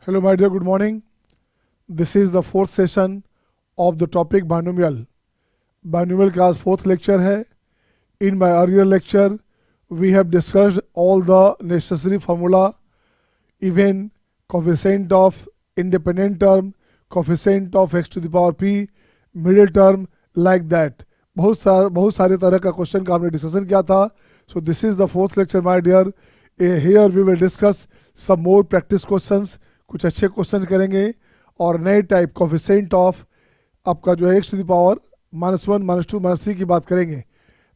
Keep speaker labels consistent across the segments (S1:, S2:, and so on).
S1: Hello, my dear, good morning. This is the fourth session of the topic binomial. Binomial class fourth lecture है. In my earlier lecture, we have discussed all the necessary formula, even coefficient of independent term, coefficient of x to the power p, middle term, like that. बहुत सारे तरह का question का हमने discussion किया था. So this is the fourth lecture, my dear. Here we will discuss some more practice questions. कुछ अच्छे क्वेश्चन करेंगे और नए टाइप कोफिशिएंट ऑफ आपका जो है एक्स टू द पावर -1 -2 -3 की बात करेंगे.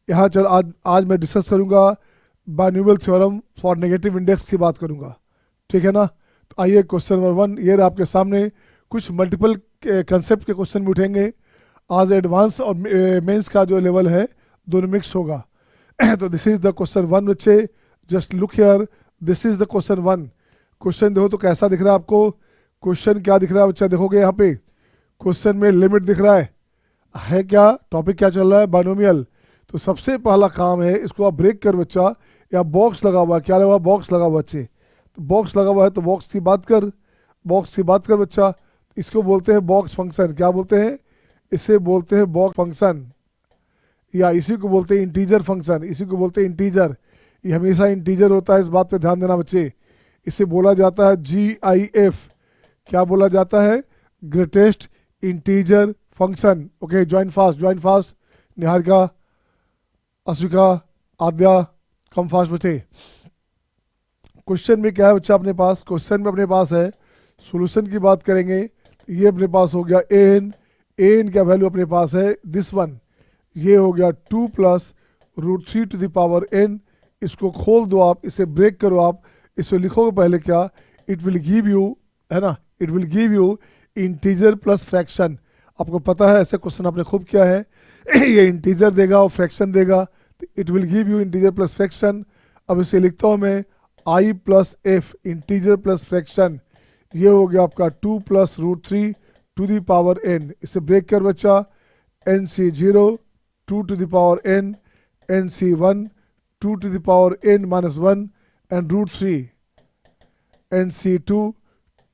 S1: यहाँ चल आज मैं डिस्कस करूँगा binomial theorem for negative index की बात करूँगा. ठीक है ना. तो आइए क्वेश्चन नंबर 1. ये आपके सामने कुछ मल्टीपल कंसेप्ट के क्वेश्चन भी उठेंगे. आज एडवांस और मेंस का जो लेवल है दोनों मिक्स होगा. तो दिस इज द क्वेश्चन 1 बच्चे. Just look here. This is the question 1. Question देखो तो कैसा दिख रहा है आपको. क्वेश्चन क्या दिख रहा है बच्चा, देखोगे यहाँ पे क्वेश्चन में लिमिट दिख रहा है क्या. टॉपिक क्या चल रहा है, बाइनोमियल. तो सबसे पहला काम है इसको आप ब्रेक कर बच्चा. या बॉक्स लगा हुआ है, क्या लगा हुआ, बॉक्स लगा हुआ बच्चे. तो बॉक्स लगा हुआ है तो बॉक्स की बात कर, बॉक्स की बात कर बच्चा. इसको बोलते हैं बॉक्स फंक्शन. क्या बोलते हैं, इसे बोलते हैं बॉक्स फंक्शन, या इसी को बोलते हैं इंटीजर फंक्शन. इसी को बोलते हैं इंटीजर. ये हमेशा इंटीजर होता है, इस बात पे ध्यान देना बच्चे. इसे बोला जाता है GIF. क्या बोला जाता है, greatest integer function. Okay, join fast. Niharika, Ashvika, Aadya, come fast बच्चे. क्वेश्चन में क्या है बच्चा अपने पास, क्वेश्चन में अपने पास है सॉल्यूशन की बात करेंगे. ये अपने पास हो गया an का वैल्यू अपने पास है दिस वन. ये हो गया 2 + √3 टू द पावर n. इसको खोल दो आप, इसे ब्रेक करो आप. इसको लिखोगे पहले क्या, इट विल गिव यू, है ना, it will give you integer plus fraction. आपको पता है ऐसे क्वेश्चन आपने खूब किया है. ये इंटीजर देगा और फ्रैक्शन देगा. तो it will give you integer plus fraction. अब इसे लिखता हूँ मैं I + f, integer plus fraction. ये हो गया आपका 2 + √3 टू द पावर n. इसे ब्रेक कर बच्चा. NC0 2 to the power n, NC1 2 to the power n - 1 and √3, NC2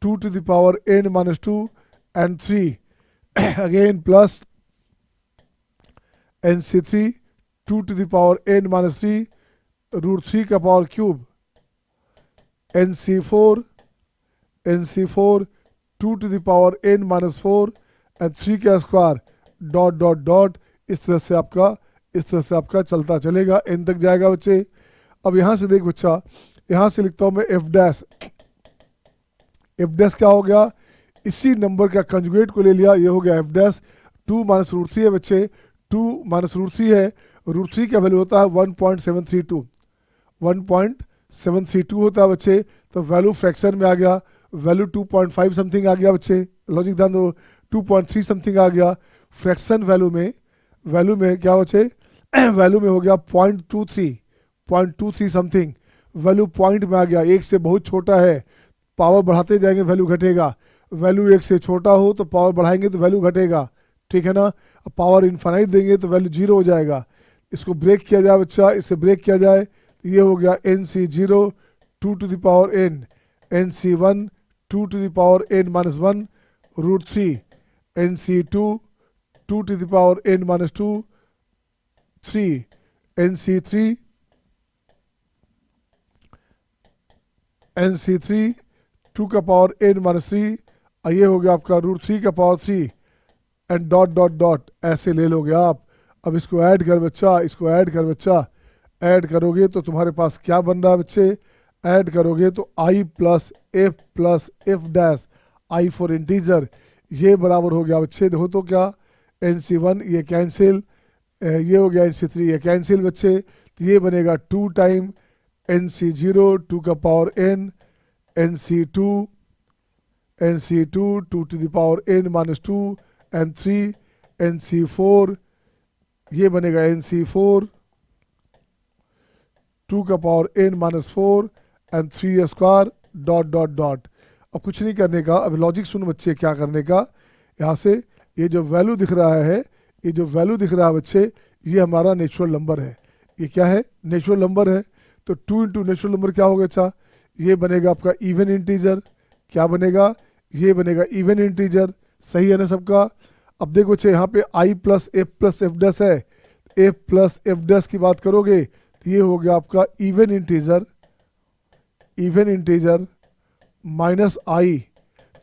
S1: 2 to the power n - 2 and 3 again plus NC3 2 to the power n - 3 √3 का power cube. NC4 2 to the power n - 4 and 3 का square dot. इस तरह से आपका चलता चलेगा, n तक जाएगा बच्चे. अब यहाँ से देख बच्चा, यहाँ से लिखता हूँ मैं f डैश. क्या हो गया, इसी नंबर का कंजुगेट को ले लिया. ये हो गया f डैश. 2 - √3 है बच्चे, 2 - √3 है. √3 का वैल्यू होता है 1.732. 1.732 होता है बच्चे. तो वैल्यू फ्रैक्शन में आ गया, वैल्यू 2.5 समथिंग आ गया बच्चे. लॉजिक ध्यान दो, 2.3 समथिंग आ गया. फ्रैक्शन वैल्यू में क्या बच्चे, वैल्यू में हो गया 0.23 समथिंग. वैल्यू पॉइंट में आ गया. 1 से बहुत छोटा है, पावर बढ़ाते जाएंगे वैल्यू घटेगा. वैल्यू 1 से छोटा हो तो पावर बढ़ाएंगे तो वैल्यू घटेगा. ठीक है ना. पावर इन्फाइनाइट देंगे तो वैल्यू 0 हो जाएगा. इसको ब्रेक किया जाए बच्चा, इसे ब्रेक किया जाए. ये हो गया NC0 2 to the power n, NC1 2 to the power n - 1 √3, NC2 2 to the power n - 2 3, NC3 2 का पावर n - 3. ये हो गया आपका √3 का पावर 3 एंड डॉट. ऐसे ले लोगे आप. अब इसको ऐड कर बच्चा, ऐड करोगे तो तुम्हारे पास क्या बन रहा है बच्चे, ऐड करोगे तो I + f dash, I for integer. ये बराबर हो गया बच्चे. देखो तो क्या, NC1 ये कैंसिल, ये हो गया NC3 ये कैंसिल बच्चे. तो ये बनेगा 2 टाइम NC0 2 का power n, NC2 2 to the power n - 2 and 3, NC4 ये बनेगा NC4 2 का power n - 4 and 3 square dot. अब कुछ नहीं करने का. अब लॉजिक सुन बच्चे क्या करने का. यहाँ से ये जो वैल्यू दिख रहा है बच्चे, ये हमारा नेचुरल नंबर है. ये क्या है, नेचुरल नंबर है. तो 2 × नेचुरल नंबर क्या होगा, अच्छा ये बनेगा आपका इवन इंटीजर. क्या बनेगा, ये बनेगा इवन इंटीजर। सही है ना सबका। अब देखो बच्चे यहाँ पे आई प्लस एफ डैश है, एफ प्लस एफ डैश की बात करोगे तो ये हो गया आपका इवन इंटीजर माइनस आई।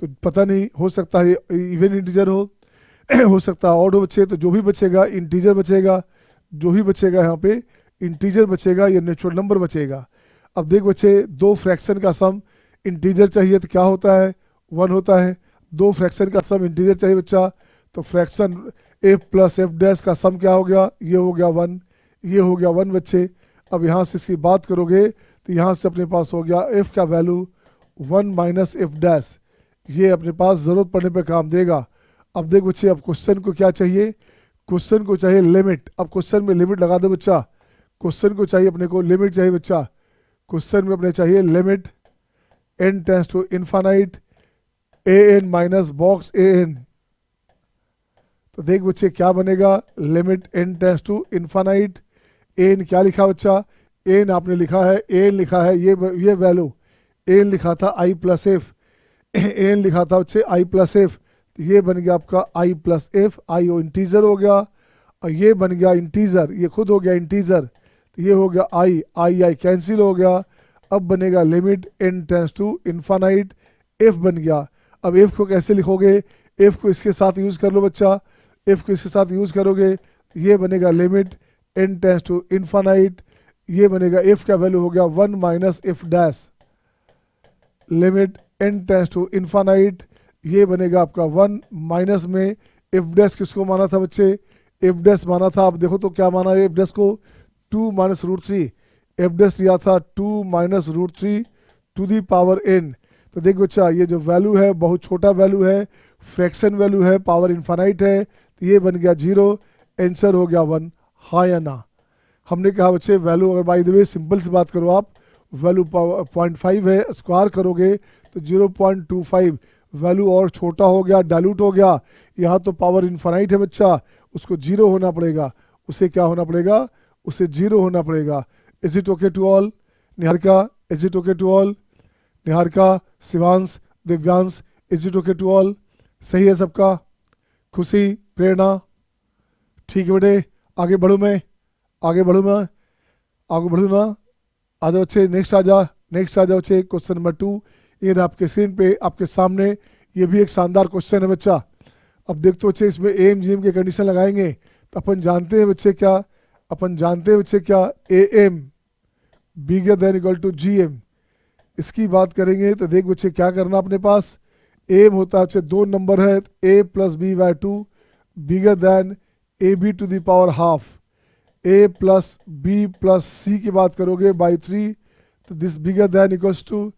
S1: तो पता नहीं, हो सकता है इवन इंटीजर हो सकता है ऑड हो बच्चे। तो जो भी बचेगा इंटीजर बचेगा, जो भी बचेगा यहाँ पे इंटीजर बचेगा, ये नेचुरल नंबर बचेगा। अब देख बच्चे, दो फ्रैक्शन का सम इंटीजर चाहिए तो क्या होता है, 1 होता है। दो फ्रैक्शन का सम इंटीजर चाहिए बच्चा, तो fraction F plus F dash का सम क्या हो गया, ये हो गया 1, ये हो गया 1 बच्चे। अब यहाँ से इसकी बात करोगे तो यहाँ से अपने पास हो गया एफ का वैल्यू 1 माइनस एफ डैश। ये अपने पास ज़रूरत पड़ने पे काम देगा। अब देख बच्चे, अब क्वेश्चन को क्या चाहिए, क्वेश्चन को चाहिए लिमिट। अब क्वेश्चन में लिमिट लगा दो बच्चा, क्वेश्चन को चाहिए अपने को लिमिट चाहिए बच्चा। क्वेश्चन में अपने चाहिए limit n tends to infinite an minus box an। तो देख बच्चे क्या बनेगा, limit n tends to infinite an क्या लिखा बच्चा, an आपने लिखा है, an लिखा है ये वैल्यू, an लिखा था i प्लस एफ, an लिखा था बच्चे i प्लस एफ। ये बन गया आपका i plus F, I O integer हो गया, और ये बन गया इंटीजर, ये खुद हो गया इंटीजर। ये हो गया आई कैंसिल हो गया। अब बनेगा limit n tends to infinite f बन गया। अब f को कैसे लिखोगे, f को इसके साथ यूज़ कर लो बच्चा, f को इसके साथ यूज़ करोगे ये बनेगा limit n tends to infinite, ये बनेगा f का वैल्यू हो गया 1 minus F dash, limit n tends to infinite, ये बनेगा आपका 1 माइनस में एफ डैश किसको माना था बच्चे, एफ डैश माना था। आप देखो तो क्या माना है एफ डैश को, 2 माइनस रूट 3, एफ डैश लिया था 2 minus root 3 to the power n। तो देख बच्चा, ये जो वैल्यू है बहुत छोटा वैल्यू है, फ्रैक्शन वैल्यू है, पावर इनफाइनाइट है, तो ये बन गया 0, आंसर हो गया 1। हाँ या ना। हमने कहा बच्चे वैल्यू, अगर बाय द वे सिंपल से बात करो आप, वैल्यू 0.5 है, स्क्वायर करोगे तो 0.25, वैल्यू और छोटा हो गया, डाइल्यूट हो गया। यहाँ तो पावर इनफाइनाइट है बच्चा, उसको 0 होना पड़ेगा, उसे क्या होना पड़ेगा, उसे 0 होना पड़ेगा। Is it okay to all Niharika, is it okay to all Niharika, Shivansh, Divyansh, is it okay to all, सही है सबका, खुशी, प्रेरणा, ठीक है बेटे। आगे बढ़ूँ मैं, आगे बढ़ूँ मैं, आगे बढ़ूँ ना, आ जाओ बच्चे, नेक्स्ट आ जाओ बच्चे। क्वेश्चन नंबर 2 ये रहा आपके स्क्रीन पे आपके सामने, ये भी एक शानदार क्वेश्चन है बच्चा। अब देखते बच्चे, इसमें एम जी एम के कंडीशन लगाएंगे तो अपन जानते हैं बच्चे क्या, अपन जानते हैं बच्चे क्या, A M bigger than equal to G M. इसकी बात करेंगे तो देख बच्चे क्या करना, अपने पास एम होता है बच्चे 2 नंबर है, a plus B by 2 bigger than A B to the power half, a plus B plus C की बात करोगे बाई 3, तो this bigger than equals to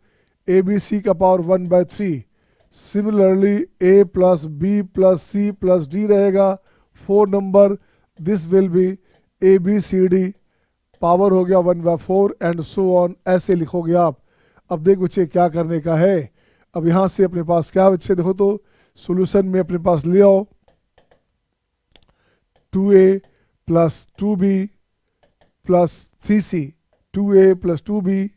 S1: A B C का power 1/3। Similarly a plus B plus C plus D रहेगा 4 number, this will be A B C D, power हो गया 1/4 and so on, ऐसे लिखोगे आप। अब देख बच्चे क्या करने का है, अब यहाँ से अपने पास क्या बच्चे देखो तो सॉल्यूशन में अपने पास ले आओ 2a plus 2b plus 3c, 2a plus 2b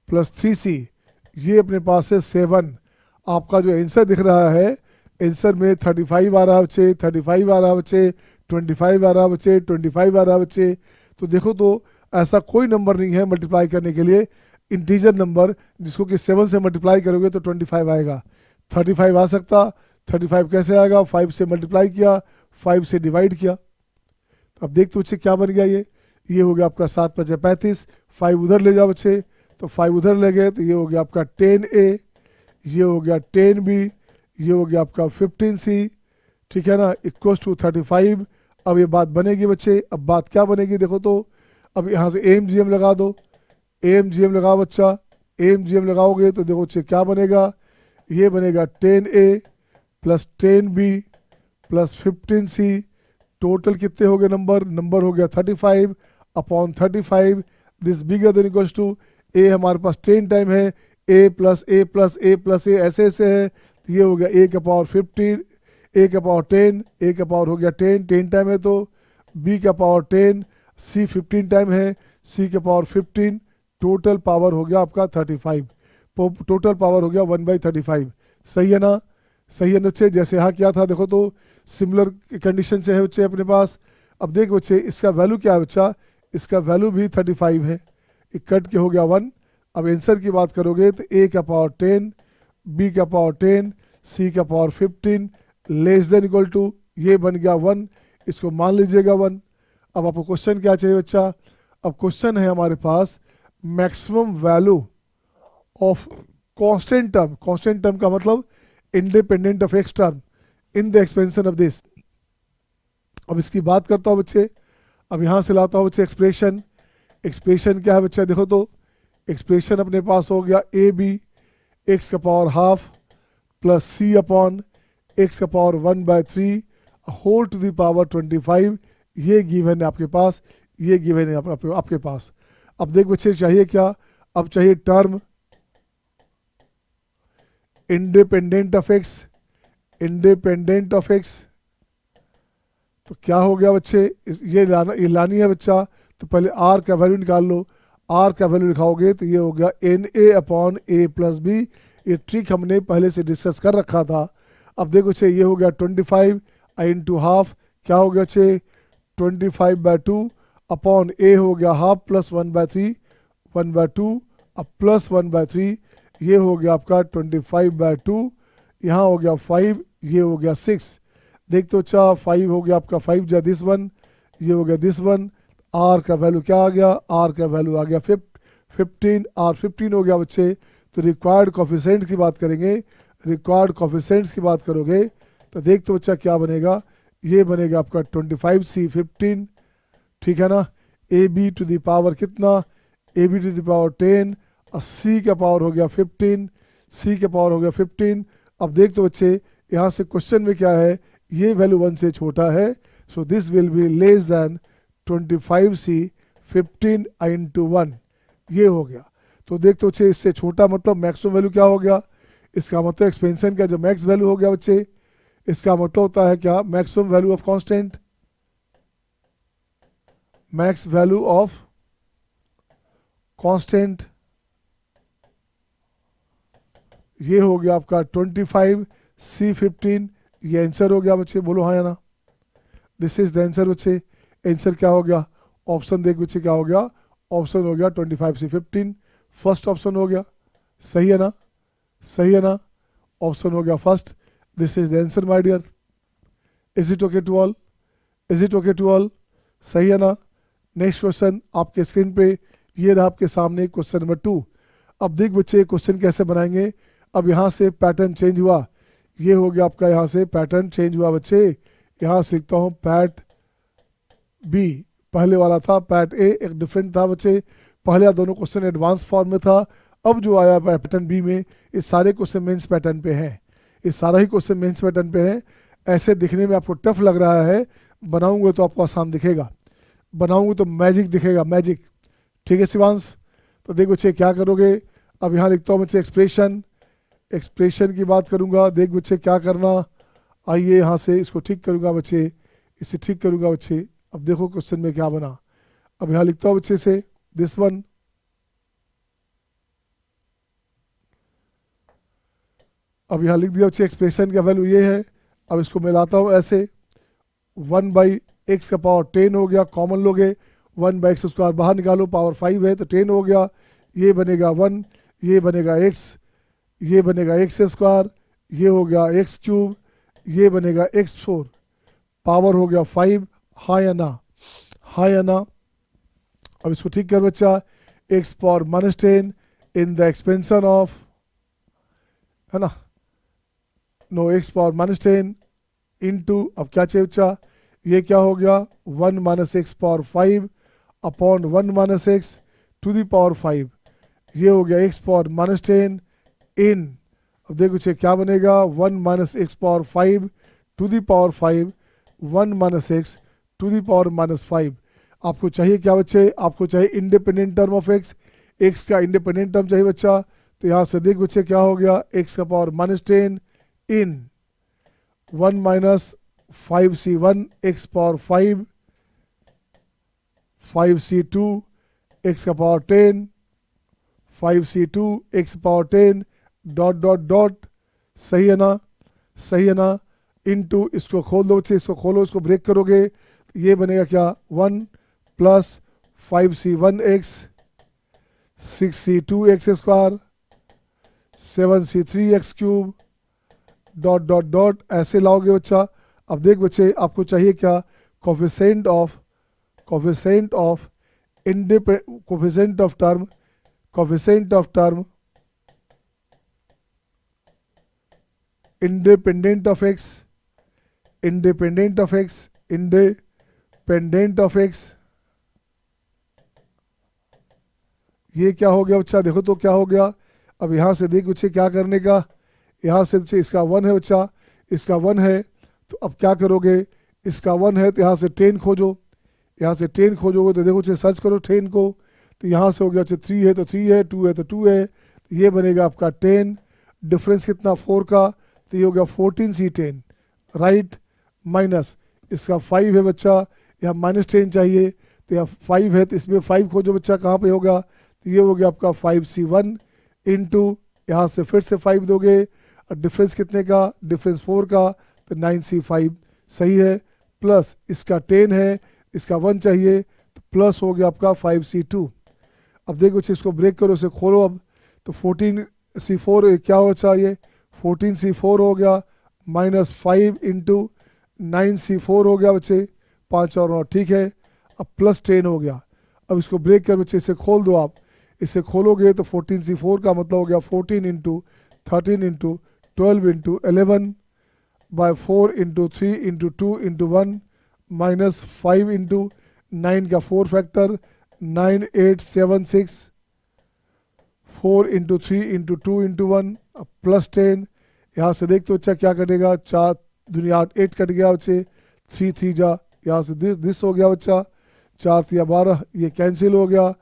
S1: plus 3c, ये अपने पास है 7। आपका जो आंसर दिख रहा है, आंसर में 35 आ रहा है बच्चे, 35 आ रहा है बच्चे, 25 आ रहा है बच्चे, 25 आ रहा है बच्चे। तो देखो तो ऐसा कोई नंबर नहीं है मल्टीप्लाई करने के लिए इंटीजर नंबर जिसको कि 7 से मल्टीप्लाई करोगे तो 25 आएगा। 35 आ सकता, 35 कैसे आएगा, 5 से मल्टीप्लाई किया, 5 से डिवाइड किया। तो अब देख तो बच्चे क्या बन गया, ये हो गया आपका 7 × 5 = 35, 5 उधर ले जाओ बच्चे, तो 5 उधर ले गए तो ये हो गया आपका 10a, ये हो गया 10b, ये हो गया आपका 15c, ठीक है ना, इक्वल्स टू 35। अब ये बात बनेगी बच्चे, अब बात क्या बनेगी देखो तो, अब यहाँ से एम जी एम लगा दो, एम जी एम लगाओ बच्चा, एम जी एम लगाओगे तो देखो बच्चे क्या बनेगा, ये बनेगा 10a plus 10b plus 15c, total कितने हो गए नंबर हो गया 35 upon 35, this bigger than equals to A, हमारे पास 10 टाइम है, a plus a plus a plus a ऐसे है, तो ये हो गया a का पावर 15, a का पावर 10, a का पावर हो गया 10 टाइम है तो b का पावर 10, c 15 टाइम है, c का पावर 15, टोटल पावर हो गया आपका 35। टोटल पावर हो गया 1/35। सही है ना, सही है ना बच्चे। जैसे यहाँ क्या था देखो, तो सिमिलर कंडीशन से है बच्चे अपने पास। अब देख बच्चे इसका वैल्यू क्या है बच्चा, इसका वैल्यू भी 35 है, एक कट के हो गया 1। अब आंसर की बात करोगे तो a का पावर 10, b का पावर 10, c का power 15 less than equal to, ये बन गया 1, इसको मान लीजिएगा 1। अब आपको क्वेश्चन क्या चाहिए बच्चा, अब क्वेश्चन है हमारे पास maximum value of constant term. Constant term का मतलब independent of X term in the expansion of this. अब इसकी बात करता हूँ बच्चे, अब यहाँ से लाता हूँ बच्चे एक्सप्रेशन। एक्सप्रेशन क्या है बच्चा, देखो तो एक्सप्रेशन अपने पास हो गया ए बी एक्स का पावर हाफ प्लस सी अपॉन एक्स का power 1/3 whole to the power 25। ये गिवन है आपके पास, ये गिवन है आपके पास। अब देख बच्चे चाहिए क्या, अब चाहिए term independent of x, independent of x. तो क्या हो गया बच्चे, ये लानी है बच्चा, तो पहले आर का वैल्यू निकाल लो। आर का वैल्यू लिखाओगे तो ये हो गया NA upon A plus B. ये ट्रिक हमने पहले से डिस्कस कर रखा था। अब देखो बच्चे ये हो गया 25 इंटू हाफ, क्या हो गया बच्चे 25/2 अपॉन A हो गया हाफ प्लस 1/3, 1/2 अब प्लस 1/3, ये हो गया आपका 25/2, यहाँ हो गया 5, ये हो गया 6। देख तो अच्छा 5 हो गया आपका 5 जा दिस वन, ये हो गया दिस वन। आर का वैल्यू क्या आ गया, आर का वैल्यू आ गया 15, आर 15 हो गया बच्चे। तो रिक्वायर्ड कोफिशिएंट की बात करेंगे, रिक्वायर्ड कोफिशिएंट्स की बात करोगे तो देख तो बच्चा क्या बनेगा, ये बनेगा आपका 25C 15, ठीक है ना। A B to the power कितना, a B to the power 10 और सी का पावर हो गया 15, सी का पावर हो गया 15। अब देख तो बच्चे यहाँ से क्वेश्चन में क्या है, ये वैल्यू 1 से छोटा है, so this will be less than 25C 15 into 1, ये हो गया। तो देख तो बच्चे इससे छोटा मतलब मैक्सिमम वैल्यू क्या हो गया, इसका मतलब एक्सपेंशन का जो मैक्स वैल्यू हो गया बच्चे, इसका मतलब होता है क्या, maximum value of constant, max value of constant, ये हो गया आपका 25C 15, ये आंसर हो गया बच्चे, बोलो हाँ या ना। दिस इज द आंसर बच्चे। आंसर क्या हो गया, ऑप्शन देख बच्चे क्या हो गया, ऑप्शन हो गया 25C 15, फर्स्ट ऑप्शन हो गया। सही है ना, सही है ना, ऑप्शन हो गया first. This is the answer my dear. Is it okay to all, is it okay to all, सही है ना। नेक्स्ट क्वेश्चन आपके स्क्रीन पे ये रहा आपके सामने क्वेश्चन नंबर 2। अब देख बच्चे क्वेश्चन कैसे बनाएंगे, अब यहाँ से पैटर्न चेंज हुआ, ये हो गया आपका यहाँ से पैटर्न चेंज हुआ बच्चे। यहाँ से लिखता हूँ पैट बी, पहले वाला था पैट ए, एक डिफरेंट था बच्चे। पहले दोनों क्वेश्चन एडवांस फॉर्म में था, अब जो आया पैटर्न बी में ये सारे क्वेश्चन मेंस पैटर्न पे हैं, ये सारा ही क्वेश्चन मेंस पैटर्न पे है। ऐसे दिखने में आपको टफ लग रहा है, बनाऊंगे तो आपको आसान दिखेगा, बनाऊंगे तो मैजिक दिखेगा, मैजिक, ठीक है शिवांश। तो देखो बच्चे क्या करोगे, अब यहाँ लिखता हूँ बच्चे एक्सप्रेशन, एक्सप्रेशन की बात करूँगा। देख बच्चे क्या करना, आइए यहाँ से इसको ठीक करूँगा बच्चे, इसे ठीक करूँगा बच्चे। अब देखो क्वेश्चन में क्या बना, अब यहाँ लिखता हूँ बच्चे से दिस वन, अब यहाँ लिख दिया बच्चे एक्सप्रेशन का वैल्यू ये है। अब इसको मैं लाता हूँ ऐसे, 1/x का पावर 10 हो गया, कॉमन लोगे 1/x स्क्वायर बाहर निकालो, पावर 5 है तो 10 हो गया, ये बनेगा 1, ये बनेगा x, ये बनेगा x स्क्वायर, ये हो गया x क्यूब, ये बनेगा x4, पावर हो गया 5, हाँ या ना, हाँ या ना। अब इसको ठीक कर बच्चा, x power -10 in the expansion of, है ना, नो x पावर -10 इंटू, अब क्या चाहिए बच्चा, ये क्या हो गया 1 - x power 5 upon 1 - x to the power 5, ये हो गया x पावर -10 इन, अब देखो बच्चे क्या बनेगा 1 - x power 5 to the power 5, 1 - x to the power -5। आपको चाहिए क्या बच्चे, आपको चाहिए independent term of x, x का इंडिपेंडेंट टर्म चाहिए बच्चा। तो यहाँ से देख बच्चे क्या हो गया, x का पावर -10 इन 1 - 5C1 x power 5, 5C2 x का power 10, 5c2 x power 10 dot dot dot, सही है ना, सही है ना, इनटू इसको खोल दो बच्चे, इसको खोलो, इसको ब्रेक करोगे, ये बनेगा क्या 1 plus 5c1x 6c2x square 7c3x cube dot dot dot, ऐसे लाओगे बच्चा। अब देख बच्चे आपको चाहिए क्या, coefficient of term independent of x, ये क्या हो गया बच्चा, देखो तो क्या हो गया। अब यहाँ से देख बच्चे क्या करने का, यहाँ से बच्चे इसका 1 है बच्चा, इसका 1 है, तो अब क्या करोगे, इसका 1 है तो यहाँ से 10 खोजो, यहाँ से 10 खोजोगे तो देखो बच्चे सर्च करो 10 को, तो यहाँ से हो गया बच्चे 3 है तो 3 है, 2 है तो 2 है, तो ये बनेगा आपका 10, डिफरेंस कितना 4 का, तो ये हो गया 14c10 राइट, माइनस इसका 5 है बच्चा, यहाँ -10 चाहिए, तो यहाँ 5 है तो इसमें 5 खोजो बच्चा, कहाँ पे होगा, तो ये हो गया आपका 5c1 इंटू यहाँ से फिर से 5 दोगे, और डिफरेंस कितने का, डिफरेंस 4 का, तो 9c5 सही है, प्लस इसका 10 है, इसका 1 चाहिए, तो प्लस हो गया आपका 5c2। अब देखो बच्चे इसको ब्रेक करो, इसे खोलो, अब तो 14c4 क्या हो चाहिए, 14c4 हो गया, माइनस 5 इंटू 9c4 हो गया बच्चे, 5 और 9 ठीक है, अब प्लस 10 हो गया। अब इसको ब्रेक कर बच्चे इसे खोल दो, आप इसे खोलोगे तो 14c4 का मतलब हो गया 14 into 13 into 12 into 11 by 4 into 3 into 2 into 1 minus 5 into 9 का 4 factor 9876 4 into 3 into 2 into 1 plus 10, यहाँ से देखते हो बच्चा क्या कटेगा, 4 दुनिया 8 कट गया बच्चे, 3 3 जा, यहाँ से दिस हो गया बच्चा, 4 3 12, ये कैंसिल हो गया,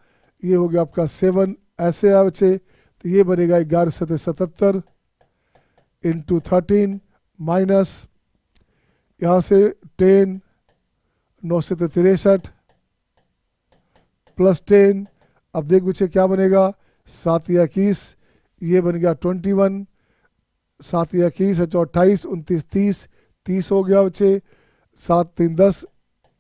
S1: ये हो गया आपका 7, ऐसे है बच्चे, तो ये बनेगा 11 7 77 इंटू 13 माइनस यहाँ से 10 9 से 63 प्लस 10, अब देख बच्चे क्या बनेगा, 7 या 21, ये बन गया 21, 7 या 21 है 28 29 30 30 हो गया बच्चे, 7 3 10,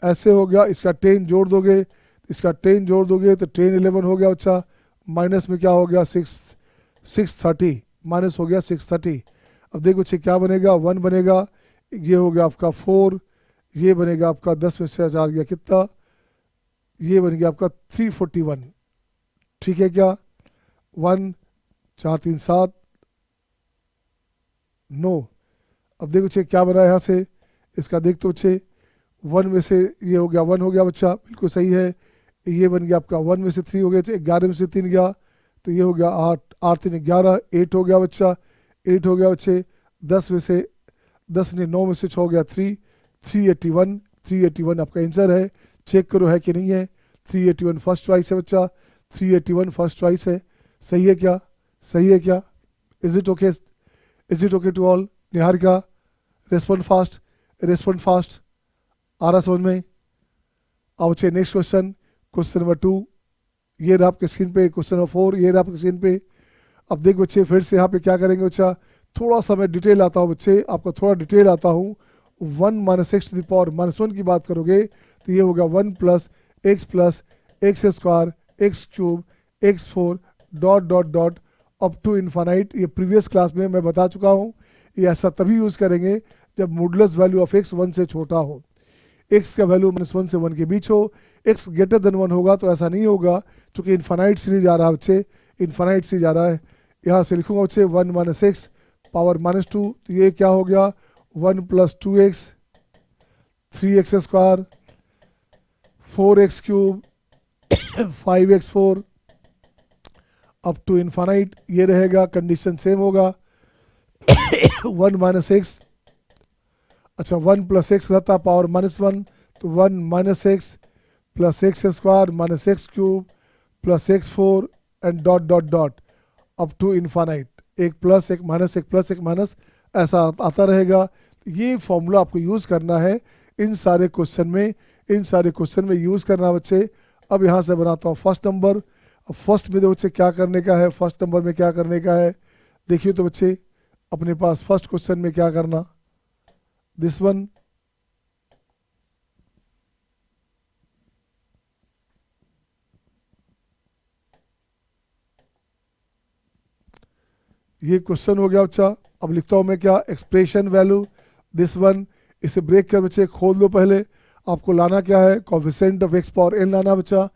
S1: ऐसे हो गया, इसका 10 जोड़ दोगे, इसका 10 जोड़ दोगे तो 10 11 हो गया बच्चा, माइनस में क्या हो गया 630, माइनस हो गया 630। अब देखो बच्चे क्या बनेगा, 1 बनेगा, ये हो गया आपका 4, ये बनेगा आपका 10 में से आ गया कितना, ये बन गया आपका 341 ठीक है क्या, 1 4 3 7 9। अब देखो बच्चे क्या बना यहाँ से, इसका देख तो बच्चे 1 में से ये हो गया 1 हो गया बच्चा, बिल्कुल सही है, ये बन गया आपका 1 में से 3 हो गया, 11 में से 3 गया, तो ये हो गया 8 8 3 11, 8 हो गया बच्चा, 8 हो गया बच्चे, 10 में से 10 ने 9 में से 6 हो गया 3 381 आपका आंसर है, चेक करो है कि नहीं है, 381 फर्स्ट चॉइस है बच्चा, 381 फर्स्ट चॉइस है, सही है क्या, सही है क्या, is it okay to all, Niharika respond fast, आ रहा समझ में। अब बच्चे नेक्स्ट क्वेश्चन नंबर 2, ये रहा आपके स्क्रीन पे, क्वेश्चन नंबर 4 ये रहा आपके स्क्रीन पे। अब देख बच्चे फिर से यहाँ पे क्या करेंगे बच्चा, थोड़ा सा मैं डिटेल आता हूँ बच्चे, आपको थोड़ा डिटेल आता हूँ, 1 minus X to the power -1 की बात करोगे तो ये होगा 1 plus X square X cube x4 dot dot dot up to infinite. ये प्रीवियस क्लास में मैं बता चुका हूँ, ये ऐसा तभी यूज़ करेंगे जब मॉडुलस वैल्यू ऑफ x 1 से छोटा हो, x का वैल्यू -1 से 1 के बीच हो, x ग्रेटर देन 1 होगा तो ऐसा नहीं होगा, क्योंकि इन्फानाइट सीरीज आ रहा है बच्चे, इन्फानाइट सीरीज आ रहा है। यहाँ से लिखूंगा बच्चे 1 माइनस एक्स पावर -2, तो ये क्या हो गया 1 plus 2x 3x square 4x cube 5x4 up to infinite, ये रहेगा, कंडीशन सेम होगा 1 माइनस एक्स, अच्छा 1 प्लस एक्स रहता पावर -1, तो 1 minus X plus X square minus X cube plus x4 and dot dot dot up to infinite, एक plus एक minus एक plus एक माइनस ऐसा आता रहेगा। ये फॉर्मूला आपको यूज़ करना है इन सारे क्वेश्चन में यूज़ करना बच्चे। अब यहाँ से बनाता हूँ फर्स्ट नंबर, अब फर्स्ट में तो बच्चे क्या करने का है, फर्स्ट नंबर में क्या करने का है, देखिए तो बच्चे अपने पास फर्स्ट क्वेश्चन में क्या करना, दिस वन, ये क्वेश्चन हो गया बच्चा। अब लिखता हूं मैं क्या, एक्सप्रेशन वैल्यू दिस वन, इसे ब्रेक कर बच्चे खोल दो। पहले आपको लाना क्या है, coefficient of x power N लाना बच्चा।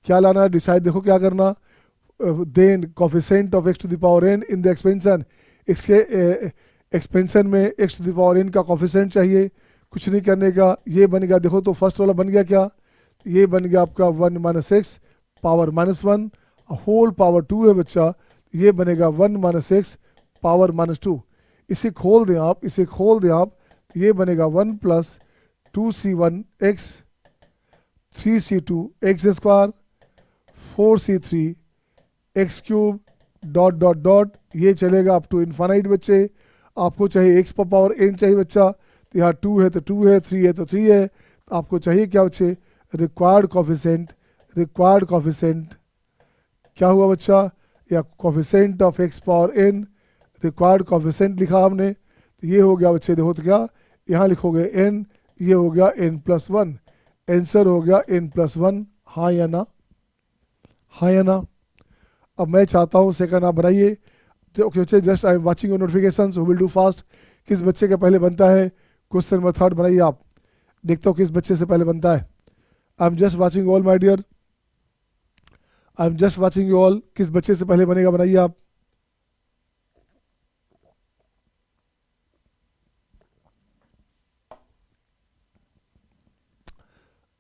S1: क्या लाना है, डिसाइड देखो क्या करना, then coefficient of x to the power N in the expansion, इसके एक्सपेंशन में X to the power N का कोफिशिएंट चाहिए, कुछ नहीं करने का। ये बन गया, देखो तो फर्स्ट वाला बन गया क्या, ये बन गया आपका 1 minus X power minus one whole power 2 है बच्चा, ये बनेगा 1 माइनस एक्स पावर माइनस 2। इसे खोल दें आप, इसे खोल दें आप, ये बनेगा 1 plus 2c1 x 3c2 x square 4c3 x cube dot dot dot, ये चलेगा अप टू इन्फानाइट बच्चे। आपको चाहिए एक्स पर पावर एन चाहिए बच्चा, तो यहाँ 2 है तो 2 है, 3 है तो 3 है, तो आपको चाहिए क्या बच्चे, रिक्वायर्ड कोफिशिएंट, रिक्वायर्ड कोफिशिएंट क्या हुआ बच्चा, या coefficient of x power N, required coefficient लिखा हमने, तो ये हो गया बच्चे, देखो तो क्या यहाँ लिखोगे एन, ये हो गया एन प्लस वन, आंसर हो गया एन प्लस वन, हाँ या ना, हाँ या ना। अब मैं चाहता हूँ सेकंड आप बनाइए। ओके बच्चे, just I am watching your notifications, who will do fast, किस बच्चे का पहले बनता है, क्वेश्चन नंबर 3 बनाइए आप, देखता हूँ किस बच्चे से पहले बनता है। I am just watching all my dear, I am just watching you all, किस बच्चे से पहले बनेगा बनाइए आप।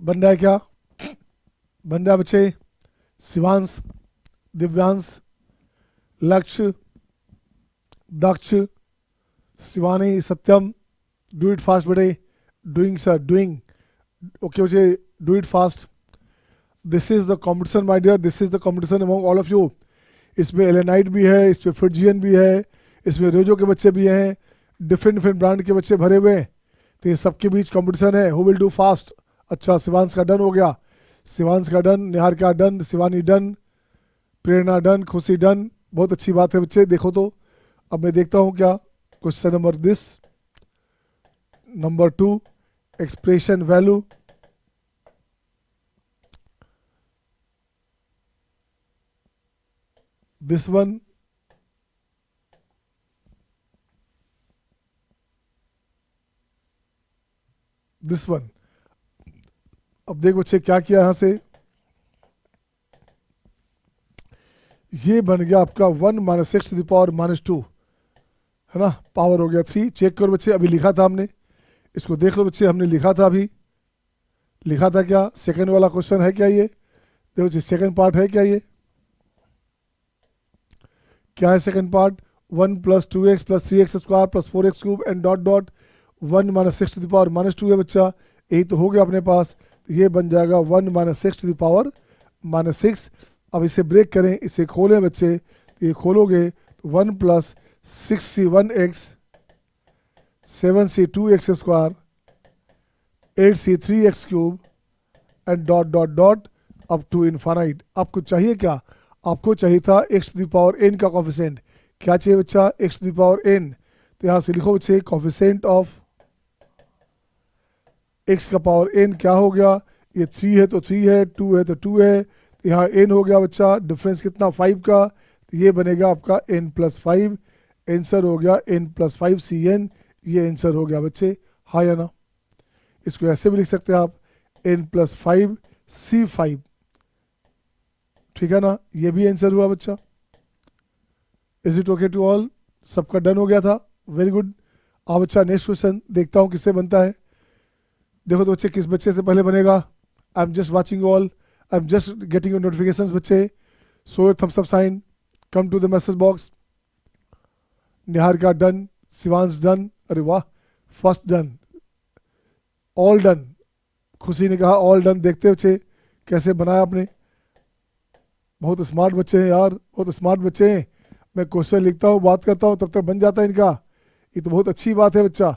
S1: बन रहा है क्या, बन रहा है बच्चे, Shivansh, Divyansh, Lakshya, Daksh, Shivani, Satyam, do it fast बेटे, डूइंग सर डूइंग, ओके बच्चे do it fast. This is the competition my dear, this is the competition among all of you. इसमें एलेनाइट भी है, इसमें फ्रिजियन भी है, इसमें रोजो के बच्चे भी हैं, डिफरेंट डिफरेंट ब्रांड के बच्चे भरे हुए हैं, तो ये सबके बीच कॉम्पिटिशन है, हु विल डू फास्ट। अच्छा शिवांश का डन हो गया, शिवांश का डन, निहार का done, Shivani done, Prerna done, Khushi done, बहुत अच्छी बात है बच्चे। देखो तो अब मैं देखता हूँ क्या, question number this number 2, expression value, this one, this one. अब देख बच्चे क्या किया यहां से, ये बन गया आपका 1 minus X to the power minus 2 है ना, पावर हो गया 3। चेक करो बच्चे, अभी लिखा था हमने, इसको देख लो बच्चे, हमने लिखा था अभी, लिखा था क्या, सेकंड वाला क्वेश्चन है क्या, ये देखो जी सेकंड पार्ट है क्या, ये क्या है second part, 1 plus 2x plus 3x square plus 4x cube and dot dot 1 minus X to the power minus 2 है बच्चा, यही तो हो गया अपने पास, तो ये बन जाएगा 1 minus X to the power minus 6। अब इसे ब्रेक करें, इसे खोलें बच्चे, तो ये खोलोगे तो 1 plus 6c1x 7c2x square 8c3x cube and dot dot dot up to infinite. आपको चाहिए क्या, आपको चाहिए था X to the power N का कोफिशिएंट, क्या चाहिए बच्चा, X to the power N, तो यहाँ से लिखो बच्चे कोफिशिएंट ऑफ एक्स का पावर एन क्या हो गया, ये 3 है तो 3 है, 2 है तो 2 है, तो यहाँ एन हो गया बच्चा, डिफरेंस कितना 5 का, तो ये बनेगा आपका एन प्लस 5, आंसर हो गया एन प्लस 5 सी एन, ये आंसर हो गया बच्चे, हाँ या ना। इसको ऐसे भी लिख सकते हैं आप, एन प्लस 5 सी 5, ठीक है ना, ये भी आंसर हुआ बच्चा। Is it okay to all, सबका डन हो गया था, वेरी गुड। अब अच्छा नेक्स्ट क्वेश्चन देखता हूँ किससे बनता है। देखो तो बच्चे किस बच्चे से पहले बनेगा, I am just watching all, I am just getting your notifications बच्चे, so your thumbs up sign, come to the message box. Nihar का डन, शिवांश डन, अरे वाह फर्स्ट डन, ऑल डन, खुशी ने कहा ऑल डन। देखते बच्चे कैसे बनाया आपने, बहुत स्मार्ट बच्चे हैं यार, बहुत स्मार्ट बच्चे हैं। मैं क्वेश्चन लिखता हूँ, बात करता हूँ, तब तक बन जाता है इनका, ये तो बहुत अच्छी बात है बच्चा,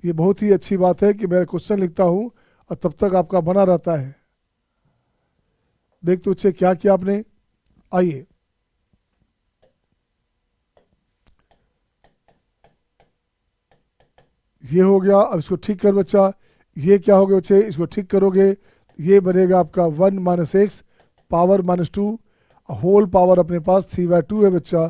S1: ये बहुत ही अच्छी बात है कि मैं क्वेश्चन लिखता हूँ और तब तक आपका बना रहता है। देख तो बच्चे क्या किया आपने, आइए ये हो गया। अब इसको ठीक कर बच्चा, ये क्या हो गया बच्चे, इसको ठीक करोगे, ये बनेगा आपका 1 minus X power minus two, whole power अपने पास 3/2 है बच्चा,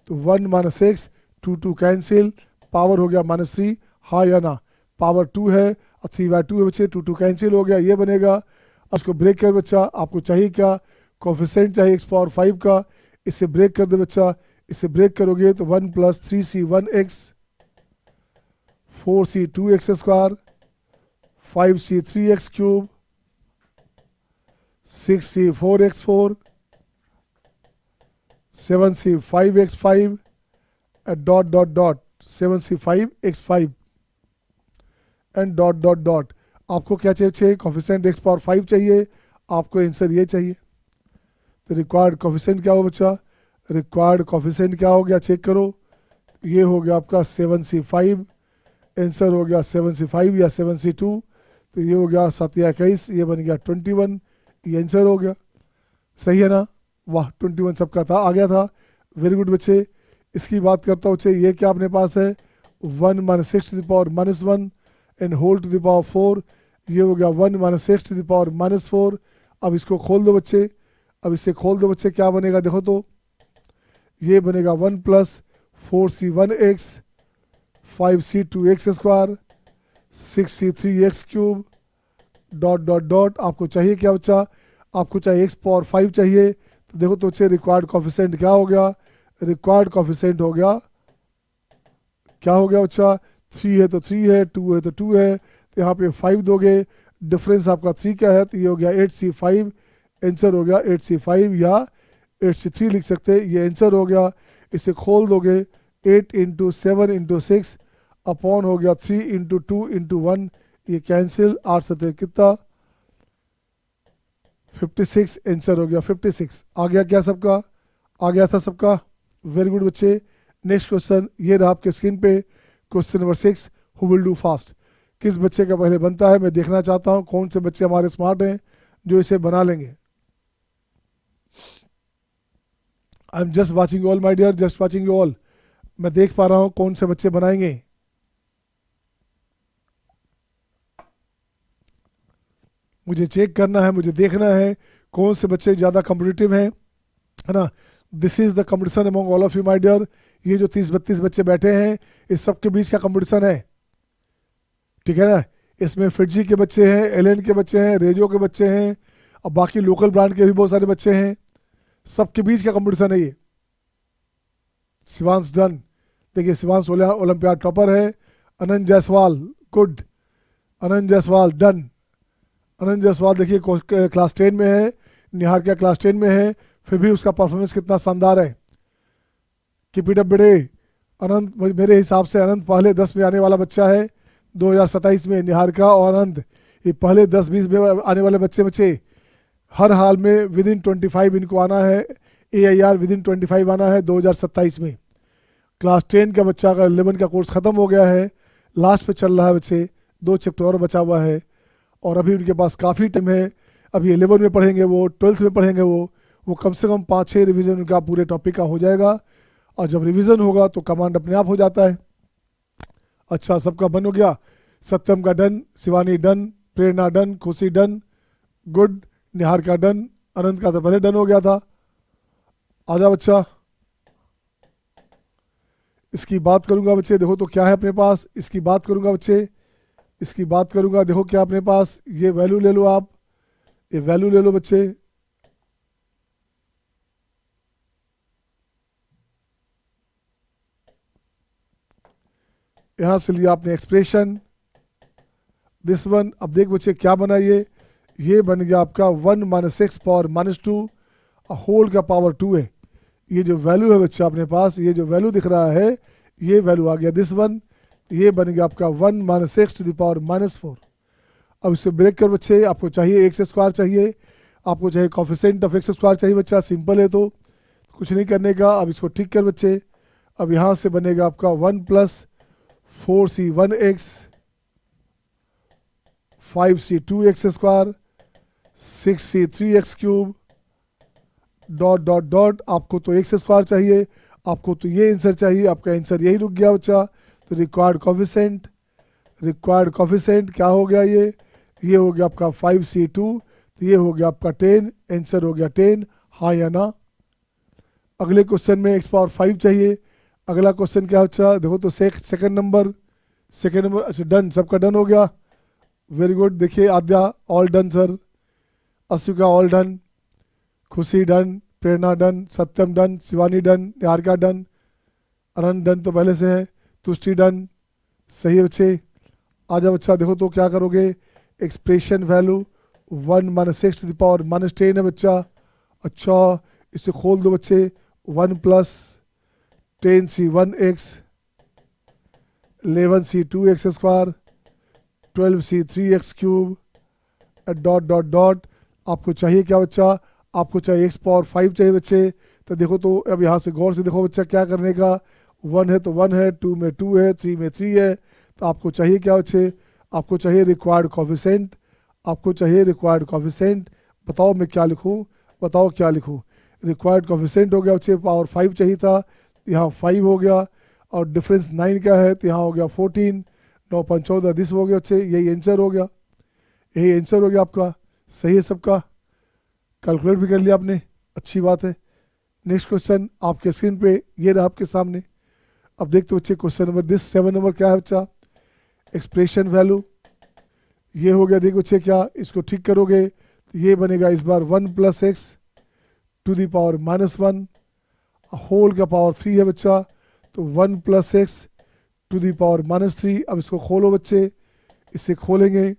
S1: तो 1 माइनस एक्स, 2 कैंसिल, पावर हो गया -3, हाँ या ना, पावर 2 है और 3/2 है बच्चे, 2 कैंसिल हो गया, ये बनेगा। अब इसको ब्रेक कर बच्चा, आपको चाहिए क्या, कोफिशिएंट चाहिए x पावर 5 का, इससे ब्रेक कर दे बच्चा, इससे ब्रेक करोगे तो 1 plus 3c 1x, 4c 2x square, 5c 3x cube, 6c 4x4, 7c 5x5 dot dot dot 7c 5x5 and dot dot dot. आपको क्या चाहिए, कोफिशिएंट x पावर 5 चाहिए, आपको आंसर ये चाहिए। तो रिक्वायर्ड कोफिशिएंट क्या हो बच्चा, रिक्वायर्ड कोफिशिएंट क्या हो गया, चेक करो, ये हो गया आपका 7c5, आंसर हो गया 7c5 या 7c2, तो ये हो गया 7 या 21, ये बन गया 21, ये आंसर हो गया। सही है ना, वाह 21 सबका था, आ गया था, वेरी गुड बच्चे। इसकी बात करता हूँ बच्चे, ये क्या अपने पास है 1 minus 6 to the power -1 and whole to the power 4, ये हो गया 1 माइनस 6 टू द पावर -4। अब इसको खोल दो बच्चे, अब इसे खोल दो बच्चे, क्या बनेगा देखो तो, ये बनेगा 1 plus 4c 1x, 5c 2x square, 6c 3x cube, dot dot dot. आपको चाहिए क्या बच्चा, आपको चाहिए x पावर 5 चाहिए, तो देखो तो बच्चे रिक्वायर्ड कोफिशिएंट क्या हो गया, रिक्वायर्ड कोफिशिएंट हो गया, क्या हो गया बच्चा, 3 है तो 3 है, 2 है तो 2 है, तो यहाँ पे 5 दोगे, डिफरेंस आपका 3 का है, तो ये हो गया 8c5, आंसर हो गया 8c5 या 8c3 लिख सकते हैं, ये आंसर हो गया। इसे खोल दोगे 8 इंटू 7 इंटू 6 अपॉन हो गया 3 इंटू 2 इंटू 1, ये कैंसिल, 8 सतह कितना 56, आंसर हो गया 56। आ गया क्या सबका, आ गया था सबका, वेरी गुड बच्चे। नेक्स्ट क्वेश्चन ये रहा आपके स्क्रीन पे, question number 6, who will do fast, किस बच्चे का पहले बनता है, मैं देखना चाहता हूँ कौन से बच्चे हमारे स्मार्ट हैं जो इसे बना लेंगे। I am just watching all my dear, just watching you all, मैं देख पा रहा हूँ कौन से बच्चे बनाएंगे। मुझे चेक करना है, मुझे देखना है कौन से बच्चे ज़्यादा कॉम्पिटिटिव हैं, है ना। This is the competition among all of you my dear, ये जो 30-32 बच्चे बैठे हैं इस सब के बीच का कंपटीशन है, ठीक है ना। इसमें फिटजी के बच्चे हैं, एलेन के बच्चे हैं, रेजो के बच्चे हैं और बाकी लोकल ब्रांड के भी बहुत सारे बच्चे हैं, सबके बीच का कंपटीशन है ये। शिवांश डन, देखिए शिवांश ओलंपियाड टॉपर है। अनंत जायसवाल, गुड, अनंत जायसवाल डन, अनंत जायसवाल देखिए क्लास 10 में है, निहार क्या क्लास 10 में है, फिर भी उसका परफॉर्मेंस कितना शानदार है। कीप इट अप बेटे अनंत, मेरे हिसाब से अनंत पहले 10 में आने वाला बच्चा है 2027 में, निहार का और अनंत ये पहले 10-20 में आने वाले बच्चे हर हाल में विद इन 25 इनको आना है, AIR विद इन 25 आना है 2027 में। क्लास 10 का बच्चा का 11 का कोर्स ख़त्म हो गया है, लास्ट पे चल रहा है बच्चे, 2 चैप्टर और बचा हुआ है और अभी उनके पास काफ़ी टाइम है। अभी 11 में पढ़ेंगे वो, 12th में पढ़ेंगे वो कम से कम 5-6 रिवीजन उनका पूरे टॉपिक का हो जाएगा और जब रिवीजन होगा तो कमांड अपने आप हो जाता है। अच्छा सबका बन हो गया, सत्यम का done, Shivani done, Prerna done, Khushi done, good, निहार का डन, अनंत का तो पहले डन हो गया था। आजा बच्चा, इसकी बात करूंगा बच्चे, देखो तो क्या है अपने पास, इसकी बात करूंगा बच्चे, इसकी बात करूंगा, देखो क्या अपने पास, ये वैल्यू ले लो आप, ये वैल्यू ले लो बच्चे, यहां से लिया आपने एक्सप्रेशन दिस वन। अब देख बच्चे क्या बना, ये बन गया आपका 1 माइनस एक्स पावर -2 होल का पावर 2 है। ये जो वैल्यू है बच्चा अपने पास, ये जो वैल्यू दिख रहा है ये वैल्यू आ गया दिस वन, ये बन गया आपका 1 minus X to the power -4। अब इसे ब्रेक कर बच्चे, आपको चाहिए एक्स स्क्वायर चाहिए, आपको चाहिए कोफिशिएंट ऑफ एक्स स्क्वायर चाहिए बच्चा, सिंपल है तो कुछ नहीं करने का। अब इसको ठीक कर बच्चे, अब यहाँ से बनेगा आपका 1 plus 4c 1x, 5c 2x square, 6c 3x cube, dot dot dot, आपको तो एक्स स्क्वायर चाहिए, आपको तो ये आंसर चाहिए, आपका आंसर यही रुक गया बच्चा। तो रिक्वायर्ड कोफिशिएंट क्या हो गया, ये हो गया आपका 5c2, तो ये हो गया आपका 10, आंसर हो गया 10, हाँ या ना। अगले क्वेश्चन में x पावर 5 चाहिए। अगला क्वेश्चन क्या बच्चा, देखो तो सेकंड नंबर, अच्छा डन, सबका डन हो गया, वेरी गुड। देखिए Aadya all done sir, Ashoka all done, Khushi done, Prerna done, Satyam done, Shivani done, Niharika done, Anand done तो पहले से है, तुष्टि डन, सही है बच्चे। आजा बच्चा, देखो तो क्या करोगे, expression value 1 minus 6 to the power minus 10 है बच्चा। अच्छा इसे खोल दो बच्चे, 1 plus 10c 1x, 11c 2x square, 12c 3x cube, dot dot dot. आपको चाहिए क्या बच्चा, आपको चाहिए x पावर 5 चाहिए बच्चे। तो देखो तो अब यहाँ से गौर से देखो बच्चा क्या करने का, 1 है तो 1 है, 2 में 2 है, 3 में 3 है। तो आपको चाहिए क्या बच्चे, आपको चाहिए रिक्वायर्ड कोफिशिएंट, आपको चाहिए रिक्वायर्ड कोफिशिएंट। बताओ मैं क्या लिखूँ, बताओ क्या लिखूँ। रिक्वायर्ड कोफिशिएंट हो गया बच्चे, पावर 5 चाहिए था, यहाँ 5 हो गया, और डिफरेंस 9 क्या है, तो यहाँ हो गया 14, 9 5 14, दिस हो गया बच्चे, यही आंसर हो गया, यही आंसर हो गया आपका। सही है सबका, कैलकुलेट भी कर लिया आपने, अच्छी बात है। नेक्स्ट क्वेश्चन आपके स्क्रीन पे ये रहा आपके सामने। अब देखते बच्चे क्वेश्चन नंबर 7 नंबर क्या है बच्चा, एक्सप्रेशन वैल्यू, ये हो गया। देखो बच्चे क्या, इसको ठीक करोगे तो ये बनेगा इस बार 1 plus X to the power minus 1, whole का पावर 3 है बच्चा, तो 1 plus X to the power minus 3। अब इसको खोलो बच्चे, इसे खोलेंगे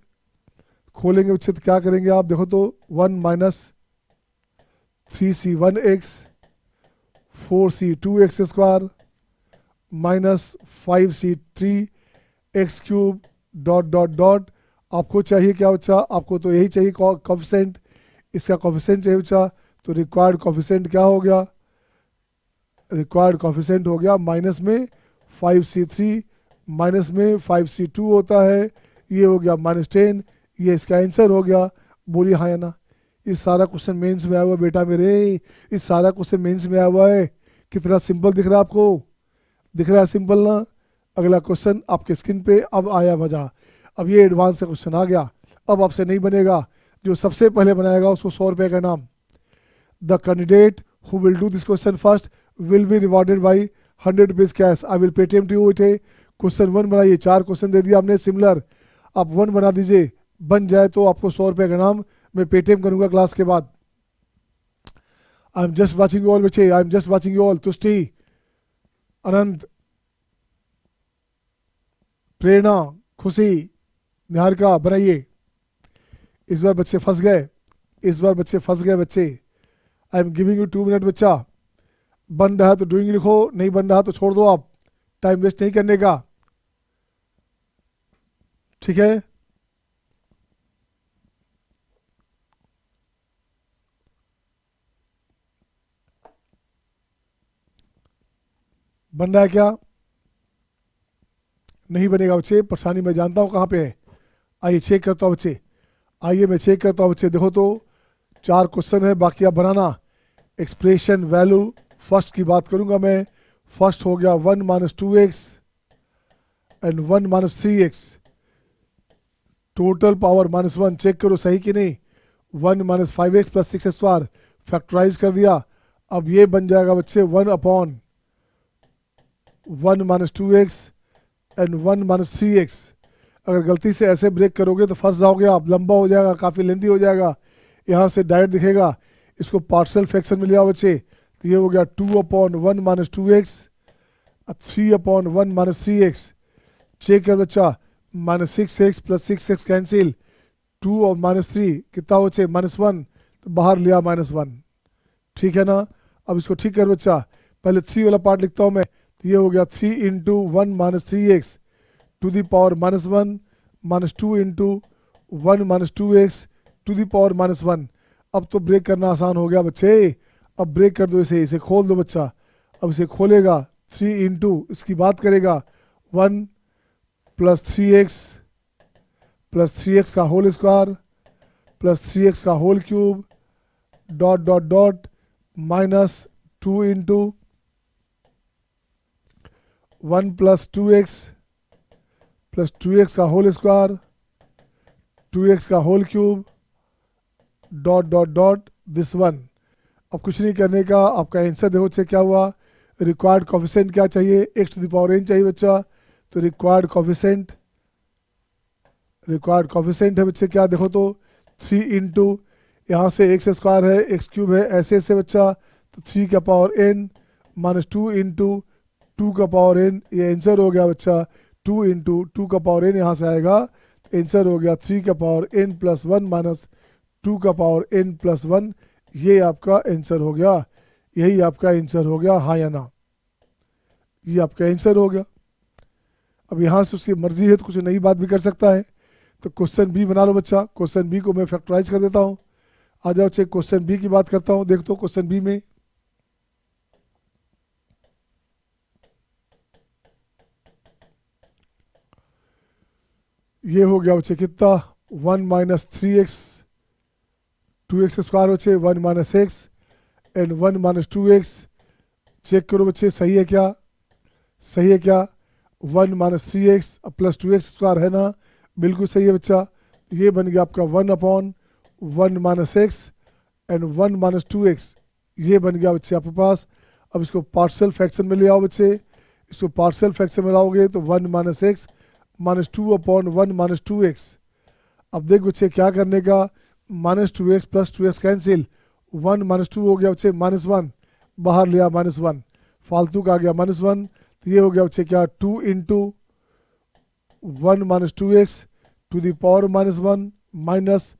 S1: बच्चे तो क्या करेंगे आप, देखो तो 1 minus 3c 1x, 4c 2x square, minus 5c 3x cube, dot dot dot. आपको चाहिए क्या बच्चा, आपको तो यही चाहिए कोफिशिएंट, इसका कोफिशिएंट चाहिए बच्चा। तो रिक्वायर्ड कोफिशिएंट क्या हो गया, रिक्वायर्ड कोफिशिएंट हो गया माइनस में 5c3 माइनस में 5c2 होता है, ये हो गया माइनस 10, ये इसका आंसर हो गया। बोलिए हाँ या ना। इस सारा क्वेश्चन मेंस में आया हुआ बेटा मेरे, इस सारा क्वेश्चन मेंस में आया हुआ है। कितना सिंपल दिख रहा है आपको, दिख रहा है सिंपल ना। अगला क्वेश्चन आपके स्क्रीन पे अब आया मजा, अब ये एडवांस का क्वेश्चन आ गया, अब आपसे नहीं बनेगा, जो सबसे पहले बनाएगा उसको 100 रुपये का नाम। The candidate who will do this question first will be rewarded by 100 rupees cash. I will Paytm to you it. Question 1 बनाइए, 4 क्वेश्चन दे दिया आपने सिमिलर, आप 1 बना दीजिए, बन जाए तो आपको 100 रुपये का नाम मैं पेटीएम करूंगा क्लास के बाद। I am just watching you all बच्चे, I am just watching you all. Tushti, Anant, Prerna, Khushi, Niharika बनाइए। इस बार बच्चे फंस गए, इस बार बच्चे फंस गए बच्चे। I am giving you 2 minute बच्चा, बन रहा है तो डूइंग लिखो, नहीं बन रहा तो छोड़ दो, आप टाइम वेस्ट नहीं करने का, ठीक है। बन रहा है क्या, नहीं बनेगा बच्चे, परेशानी मैं जानता हूँ कहाँ पे है। आइए चेक करता हूँ बच्चे, आइए मैं चेक करता हूँ बच्चे। देखो तो 4 क्वेश्चन है, बाकी आप बनाना। एक्सप्रेशन वैल्यू फर्स्ट की बात करूंगा मैं, फर्स्ट हो गया 1 minus 2x and 1 minus 3x, total power -1, check करो सही कि नहीं। 1 minus 5x plus 6 square, factorise कर दिया। अब ये बन जाएगा बच्चे 1 upon 1 minus 2x and 1 minus 3x। अगर गलती से ऐसे ब्रेक करोगे तो फंस जाओगे आप, लंबा हो जाएगा, काफ़ी लेंदी हो जाएगा। यहाँ से डायरेक्ट दिखेगा, इसको पार्शियल फ्रैक्शन में लिया बच्चे, तो ये हो गया 2 upon 1 minus 2x, 3 upon 1 minus 3x। Check कर बच्चा, minus 6x plus 6x cancel, 2 और माइनस 3 कितना हो बच्चे, -1, तो बाहर लिया -1, ठीक है ना। अब इसको ठीक कर बच्चा, पहले 3 वाला पार्ट लिखता हूँ मैं, तो ये हो गया 3 into 1 minus 3x to the power -1 minus 2 into 1 minus 2x to the power -1। अब तो ब्रेक करना आसान हो गया बच्चे, अब ब्रेक कर दो इसे, इसे खोल दो बच्चा। अब इसे खोलेगा 3 इंटू, इसकी बात करेगा 1 प्लस 3x का होल स्क्वायर प्लस 3x का whole cube, dot dot dot, minus 2 into 1 plus 2x plus 2x का होल स्क्वायर 2x का whole cube dot dot dot this one. अब कुछ नहीं करने का, आपका आंसर देखो से क्या हुआ। रिक्वायर्ड कोफिशिएंट क्या चाहिए, x to the power n चाहिए बच्चा। तो रिक्वायर्ड कोफिशिएंट है बच्चे क्या, देखो तो 3 इंटू यहाँ से एक्स स्क्वायर है, एक्स क्यूब है, ऐसे ऐसे बच्चा। तो 3 का पावर n माइनस 2 इंटू 2 का पावर n, ये आंसर हो गया बच्चा। 2 इंटू 2 का पावर n यहाँ से आएगा, आंसर हो गया 3 का पावर n प्लस 1 माइनस 2 का पावर n प्लस 1। ये आपका आंसर हो गया, यही आपका आंसर हो गया, हाँ या ना, ये आपका आंसर हो गया। अब यहाँ से उसकी मर्जी है तो कुछ नई बात भी कर सकता है। तो क्वेश्चन बी बना लो बच्चा। क्वेश्चन बी को मैं फैक्टराइज कर देता हूँ। आ जाओ बच्चे, क्वेश्चन बी की बात करता हूँ। देख तो क्वेश्चन बी में ये हो गया बच्चे कितना, 1 माइनस 3x 2x स्क्वायर बच्चे 1 minus x and 1 minus 2x। Check करो बच्चे सही है क्या, सही है क्या। 1 minus 3x plus 2x square है ना, बिल्कुल सही है बच्चा। ये बन गया आपका 1 upon 1 minus x and 1 minus 2x, ये बन गया बच्चे आपके पास। अब इसको पार्शियल फ्रैक्शन में ले आओ बच्चे। इसको पार्शियल फ्रैक्शन में लाओगे तो 1 minus x minus 2 upon 1 minus 2x। अब देख बच्चे क्या करने का, minus 2x plus 2x cancel, 1 minus 2 हो गया बच्चे माइनस 1, बाहर लिया माइनस 1, फालतू का आ गया माइनस 1। तो ये हो गया बच्चे क्या, 2 into 1 minus 2x to the power minus 1 minus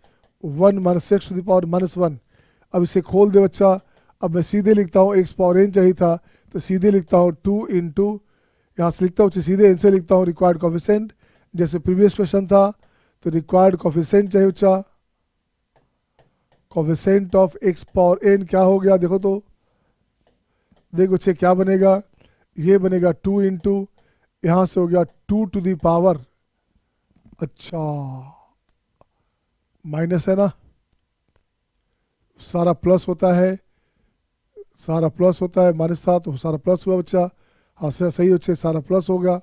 S1: 1 minus X to the power minus 1। अब इसे खोल दे बच्चा। अब मैं सीधे लिखता हूँ, एक्स पावर n चाहिए था तो सीधे लिखता हूँ 2 इंटू, यहाँ से लिखता हूँ सीधे आंसर लिखता हूँ रिक्वायर्ड कोफिशिएंट, जैसे प्रीवियस क्वेश्चन था। तो रिक्वायर्ड कोफिशिएंट चाहिए बच्चा, coefficient of x power n क्या हो गया, देखो तो देखो बच्चे क्या बनेगा, ये बनेगा 2 इंटू यहाँ से हो गया 2 टू द पावर, अच्छा माइनस है ना, सारा प्लस होता है, सारा प्लस होता है, माइनस था तो सारा प्लस हुआ बच्चा। हाँ सही बच्चे, सारा प्लस हो गया।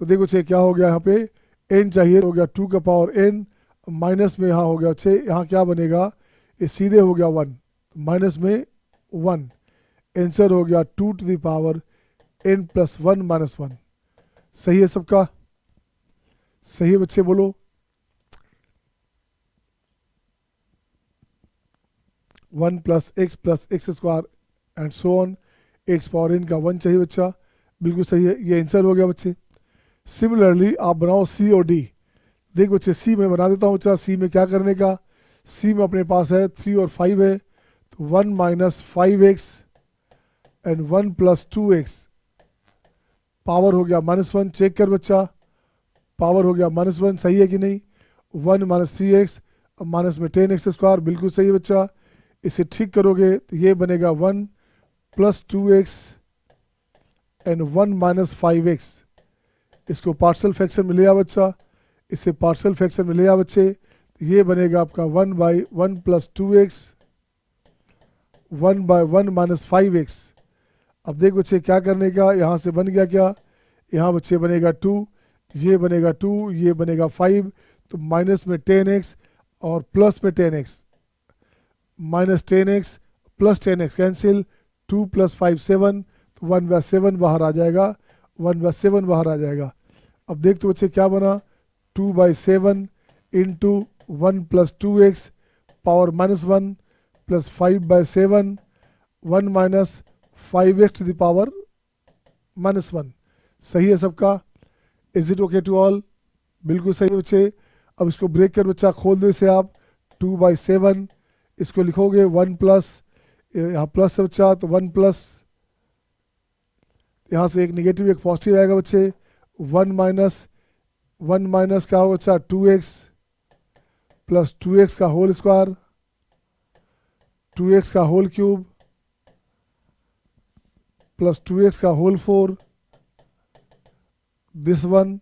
S1: तो देखो बच्चे क्या हो गया, यहाँ पे n चाहिए हो गया 2 का पावर n, माइनस में यहाँ हो गया बच्चे, यहाँ क्या बनेगा, ये सीधे हो गया 1, माइनस में 1, आंसर हो गया 2 to the power n plus 1 minus 1। सही है सबका, सही है बच्चे बोलो। 1 plus X square and so on, X power n का 1 चाहिए बच्चा, बिल्कुल सही है, ये आंसर हो गया बच्चे। सिमिलरली आप बनाओ सी और डी। देख बच्चे सी में बना देता हूँ बच्चा। सी में क्या करने का, सी में अपने पास है 3 और 5 है, तो 1 minus 5x and 1 plus 2x, power हो गया माइनस 1, चेक कर बच्चा, पावर हो गया माइनस 1, सही है कि नहीं। 1 माइनस 3x, अब माइनस में 10x स्क्वायर, बिल्कुल सही है बच्चा। इसे ठीक करोगे तो ये बनेगा 1 plus 2x and 1 minus 5x। इसको पार्शियल फ्रैक्शन में ले आ बच्चा, इसे पार्शियल फ्रैक्शन में ले आ बच्चे, ये बनेगा आपका 1 by 1 plus 2x 1 by 1 minus 5x। अब देख बच्चे क्या करने का, यहाँ से बन गया क्या, यहाँ बच्चे बनेगा 2, ये बनेगा 2, ये बनेगा 5, तो माइनस में 10x और प्लस में 10x, minus 10x plus 10x cancel, 2 plus 5 7, तो 1 बाय 7 बाहर आ जाएगा, 1 बाय 7 बाहर आ जाएगा। अब देख तो बच्चे क्या बना, 2 by 7 into 1 plus 2x power minus 1 plus 5 by 7 1 minus 5x to the power minus 1। सही है सबका, is it okay to all, बिल्कुल सही बच्चे। अब इसको ब्रेक कर बच्चा खोल दो इसे आप, 2 बाई 7, इसको लिखोगे 1 प्लस, यहाँ प्लस है बच्चा तो 1 प्लस, यहाँ से एक निगेटिव एक पॉजिटिव आएगा बच्चे, 1 माइनस क्या होगा बच्चा 2x प्लस 2x का होल स्क्वायर, 2x का होल क्यूब प्लस 2x का whole 4, this one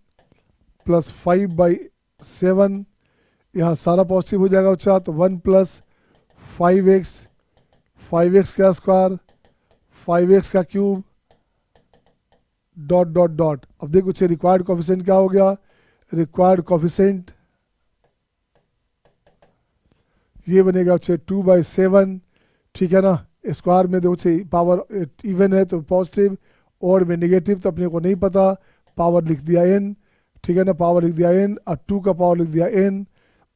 S1: plus 5 by 7, यहाँ सारा पॉजिटिव हो जाएगा बच्चा, तो 1 प्लस 5x 5x का स्क्वायर, 5x का क्यूब, डॉट डॉट डॉट। अब देखो बच्चे रिक्वायर्ड कोफिशिएंट क्या हो गया, रिक्वायर्ड कोफिशिएंट ये बनेगा बच्चे 2/7, ठीक है ना। स्क्वायर में देखो बच्चे पावर इवन है तो पॉजिटिव, और में नेगेटिव तो अपने को नहीं पता, पावर लिख दिया n, ठीक है ना, पावर लिख दिया n और 2 का पावर लिख दिया n,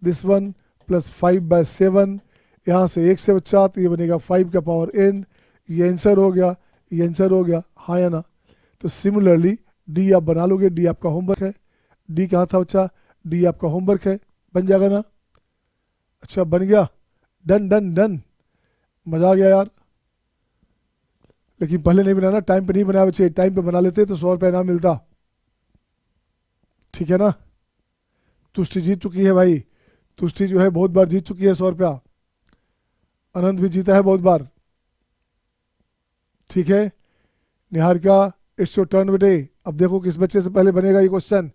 S1: दिस वन प्लस 5/7, यहाँ से 1 से बच्चा तो ये बनेगा 5 का पावर n, ये आंसर हो गया, ये आंसर हो गया, हाँ या ना। तो सिमिलरली डी आप बना लोगे, डी आपका होमवर्क है। डी कहाँ था बच्चा, डी आपका होमवर्क है, बन जाएगा ना। अच्छा बन गया, डन डन डन, मजा आ गया यार। लेकिन पहले नहीं बनाना, टाइम पे नहीं बनाया बच्चे, टाइम पे बना लेते तो 100 रुपये इनाम मिलता, ठीक है ना। तुष्टि जीत चुकी है भाई, तुष्टि जो है बहुत बार जीत चुकी है 100 रुपया, अनंत भी जीता है बहुत बार, ठीक है। निहारिका इट्स योर टर्न बेटे। अब देखो किस बच्चे से पहले बनेगा ये question.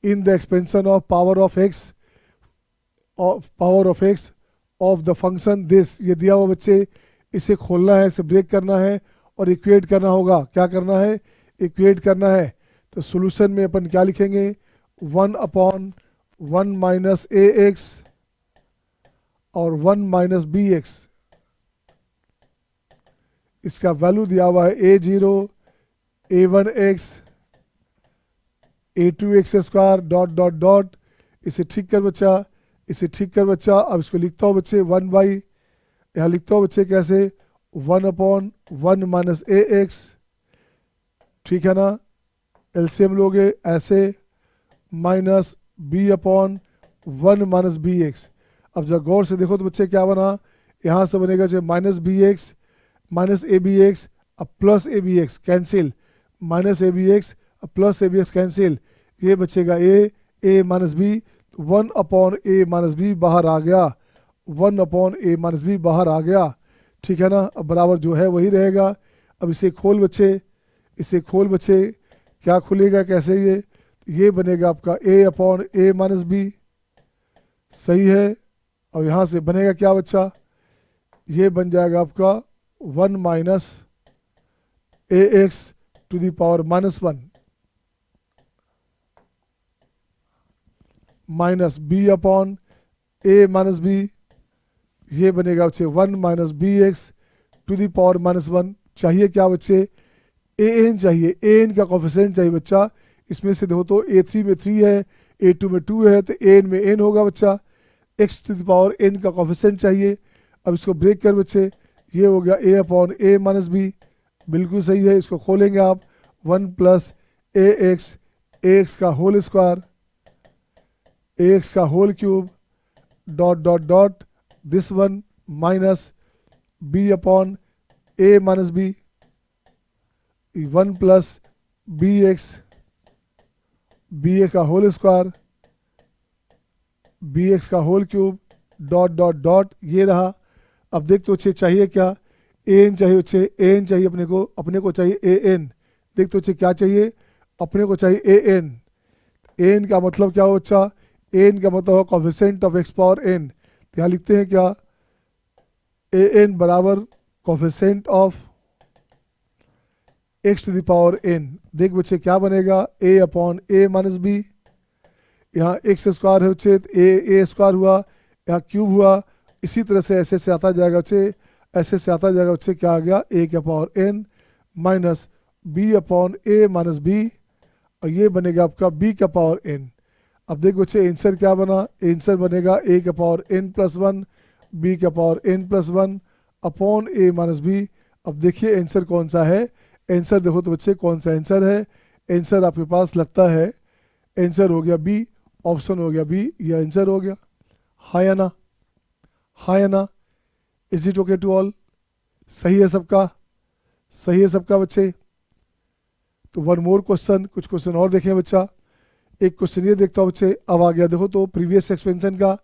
S1: In the expansion of power of x of the function this, ये दिया हुआ बच्चे, इसे खोलना है, इसे ब्रेक करना है और इक्वेट करना होगा। क्या करना है, इक्वेट करना है। तो सॉल्यूशन में अपन क्या लिखेंगे, 1/1 माइनस ए एक्स और 1 माइनस बी एक्स, इसका वैल्यू दिया हुआ है a0, a1x, a2x square dot dot dot. इसे ठीक कर बच्चा, इसे ठीक कर बच्चा। अब इसको लिखता हूँ बच्चे 1/, यहाँ लिखता हूँ बच्चे कैसे, 1/1 माइनस ए एक्स, ठीक है ना, एलसीएम लोगे ऐसे, minus b/1 minus b x. अब जब गौर से देखो तो बच्चे क्या बना, यहाँ से बनेगा जो minus b x minus a B x, अब plus a B x cancel, minus a B x plus a B x cancel, ये बचेगा a minus b, 1/a minus b बाहर आ गया, 1/a माइनस बी बाहर आ गया, ठीक है ना। अब बराबर जो है वही रहेगा। अब इसे खोल बच्चे, इसे खोल बच्चे, क्या खुलेगा कैसे, ये बनेगा आपका a/a माइनस बी, सही है। और यहाँ से बनेगा क्या बच्चा, ये बन जाएगा आपका 1 minus a x to the power -1 minus b/a minus b, ये बनेगा बच्चे 1 minus b x to the power -1। चाहिए क्या बच्चे, ए एन चाहिए, ए एन का कोफिशिएंट चाहिए बच्चा। इसमें से देखो तो a3 में 3 है, a2 में 2 है, तो a n में n होगा बच्चा, x to the power n का कोफिशिएंट चाहिए। अब इसको ब्रेक कर बच्चे, ये हो गया a/a माइनस बी, बिल्कुल सही है। इसको खोलेंगे आप, 1 प्लस ए एक्स का होल स्क्वायर, ए एक्स का whole cube, dot dot dot, this one minus b/a minus b, 1 plus b x का होल स्क्वायर, बी एक्स का whole cube, dot dot dot, ये रहा। अब देख तो बच्चे चाहिए क्या, ए एन चाहिए बच्चे, ए एन चाहिए अपने को चाहिए ए एन। देख तो बच्चे क्या चाहिए, अपने को चाहिए ए एन। ए एन का मतलब क्या हो बच्चा, ए एन का मतलब है coefficient of x power N. तो यहाँ लिखते हैं क्या, ए एन बराबर coefficient of x to the power n. देख बच्चे क्या बनेगा, a/a माइनस बी, यहाँ एक्स स्क्वायर है बच्चे, ए स्क्वायर हुआ, यहाँ क्यूब हुआ, इसी तरह से ऐसे से आता जाएगा बच्चे, ऐसे से आता जाएगा बच्चे, क्या आ गया, a के पावर n minus b/a minus b, और ये बनेगा आपका b का पावर n। अब देख बच्चे आंसर क्या बना, आंसर बनेगा a के पावर n+1 b के पावर n+1 अपॉन a माइनस बी। अब देखिए आंसर कौन सा है, आंसर देखो तो बच्चे कौन सा आंसर है। आंसर आपके पास लगता है, आंसर हो गया बी, ऑप्शन हो गया बी, ये आंसर हो गया, हाँ या ना, हाँ या ना। Is it okay to all, सही है सबका, सही है सबका बच्चे। तो वन मोर क्वेश्चन, कुछ क्वेश्चन और देखें बच्चा। एक क्वेश्चन ये देखता हूँ बच्चे, अब आ गया देखो तो प्रीवियस एक्सपेंशन का,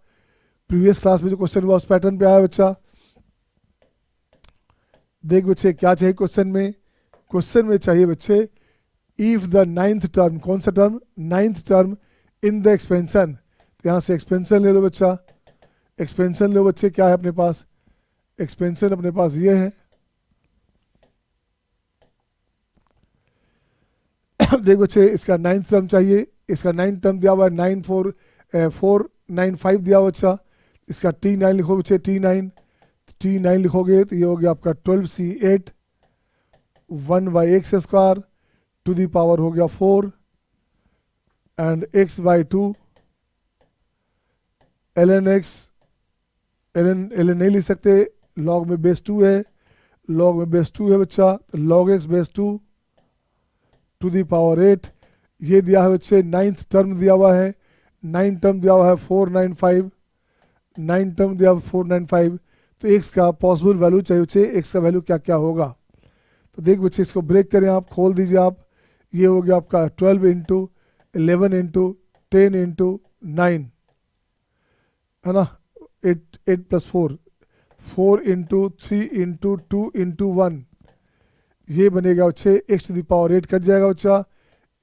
S1: प्रीवियस क्लास में जो क्वेश्चन हुआ उस पैटर्न पे आया बच्चा। देख बच्चे क्या चाहिए क्वेश्चन में, क्वेश्चन में चाहिए बच्चे इफ द 9th टर्म, कौन सा term, 9th term in the expansion. यहाँ से एक्सपेंशन ले लो बच्चा, एक्सपेंशन लो बच्चे, क्या है अपने पास, एक्सपेंशन अपने पास ये है। देखो बच्चे, इसका 9th टर्म चाहिए, इसका 9th टर्म दिया हुआ है 495 दिया हुआ अच्छा। इसका T9 लिखो बच्चे, T9 लिखोगे तो ये हो गया आपका 12C8 1/x² to the power हो गया 4 and x/2 ln x, ln नहीं लिख सकते, log में बेस 2 है, log में बेस 2 है बच्चा, तो log x base 2 to the power 8। ये दिया है बच्चे 9th टर्म दिया हुआ है, 9 टर्म दिया हुआ है 495, 9 टर्म दिया हुआ 495। तो x का पॉसिबल वैल्यू चाहिए बच्चे, x का वैल्यू क्या क्या होगा। तो देख बच्चे, इसको ब्रेक करें आप, खोल दीजिए आप। ये हो गया आपका 12 इंटू 11 इंटू 10 इंटू 9 है ना, 8 प्लस 4 इंटू 3 इंटू 2 इंटू 1, ये बनेगा बच्चे x to the power 8 cut जाएगा बच्चा,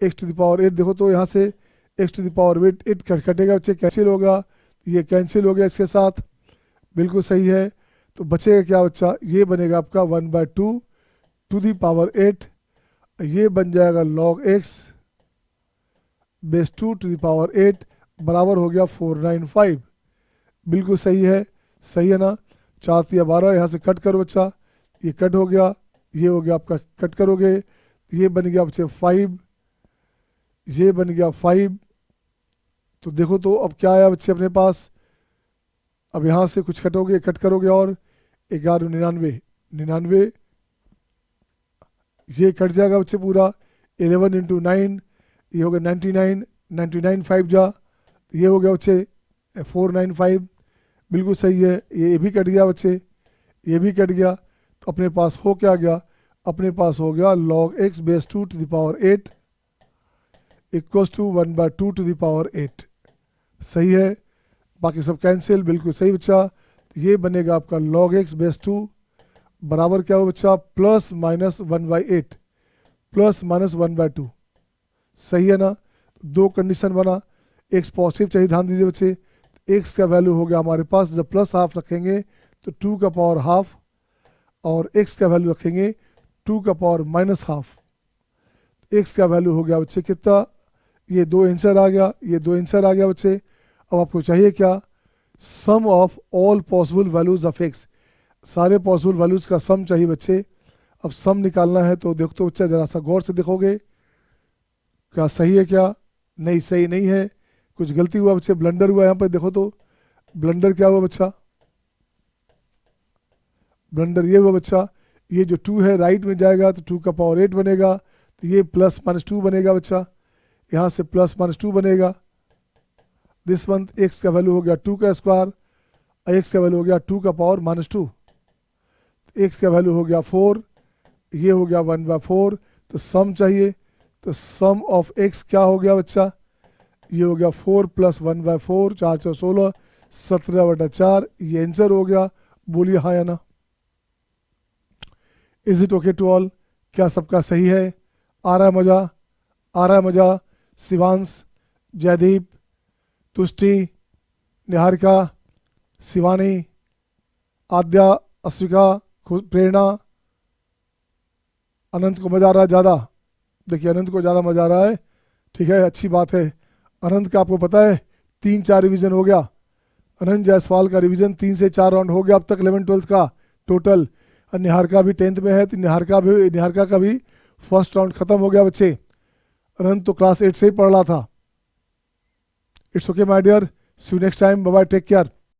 S1: x टू द पावर 8 देखो तो यहाँ से x टू द पावर 8 कटेगा बच्चे, कैंसिल होगा, ये कैंसिल हो गया इसके साथ, बिल्कुल सही है। तो बचेगा क्या बच्चा, ये बनेगा आपका 1/2 टू दी पावर 8, ये बन जाएगा log x base 2 to the power 8 बराबर हो गया 495। बिल्कुल सही है ना। 4 3 12, यहाँ से कट करो बच्चा, ये कट हो गया, ये हो गया आपका, कट करोगे ये बन गया बच्चे 5, ये बन गया 5। तो देखो तो अब क्या आया बच्चे अपने पास, अब यहाँ से कुछ कटोगे, कट करोगे और 1199, ये कट जाएगा बच्चे पूरा, 11 इंटू 9, ये हो गया 99 5 जा, ये हो गया बच्चे 495। बिल्कुल सही है, ये भी कट गया बच्चे, ये भी कट गया। तो अपने पास हो क्या गया, अपने पास हो गया log x base 2 to the power 8 equals to 1/2 to the power 8। सही है, बाकी सब कैंसिल, बिल्कुल सही बच्चा। ये बनेगा आपका log x बेस 2 बराबर क्या हो बच्चा, प्लस माइनस 1/8 प्लस माइनस 1/2। सही है ना। दो कंडीशन बना, x पॉजिटिव चाहिए, ध्यान दीजिए बच्चे। x का वैल्यू हो गया हमारे पास, जब प्लस हाफ रखेंगे तो 2 का पावर हाफ, और x का वैल्यू रखेंगे 2 का पावर माइनस हाफ। x का वैल्यू हो गया बच्चे कितना, ये 2 आंसर आ गया, ये 2 आंसर आ गया बच्चे। अब आपको चाहिए क्या, sum of all possible values of x, सारे पॉसिबल वैल्यूज का सम चाहिए बच्चे। अब सम निकालना है तो देखो तो बच्चा, जरा सा गौर से देखोगे क्या सही है, क्या नहीं सही नहीं है, कुछ गलती हुआ बच्चे, ब्लंडर हुआ यहाँ पर। देखो तो ब्लंडर क्या हुआ बच्चा, ब्लंडर ये हुआ बच्चा, ये जो 2 है राइट में जाएगा तो 2 का पावर 8 बनेगा, तो ये प्लस माइनस 2 बनेगा बच्चा, यहाँ से प्लस माइनस 2 बनेगा। दिस मंथ x का वैल्यू हो गया 2 का स्क्वायर, x का वैल्यू हो गया 2 का पावर -2, x का वैल्यू हो गया 4, ये हो गया 1/4। तो सम चाहिए, तो सम ऑफ x क्या हो गया बच्चा, ये हो गया 4 प्लस 1/4, 4 4 16, 17/4, ये आंसर हो गया। बोलिए हाँ या ना। Is it okay to all, क्या सबका सही है, आ रहा है मजा, आ रहा है मजा। शिवांश, जयदीप, तुष्टि, निहारिका, शिवानी, आद्या, अस्विका, प्रेरणा, अनंत को मजा आ रहा है ज़्यादा। देखिए अनंत को ज़्यादा मजा आ रहा है, ठीक है, अच्छी बात है। अनंत का आपको पता है 3-4 रिवीजन हो गया, अनंत जायसवाल का रिवीजन 3 से 4 राउंड हो गया अब तक 11th-12th का टोटल। और निहारिका भी 10th में है, तो निहारिका का भी फर्स्ट राउंड खत्म हो गया बच्चे। अनंत तो क्लास 8 से ही पढ़ रहा था। It's okay my dear, see you next time, bye bye, take care.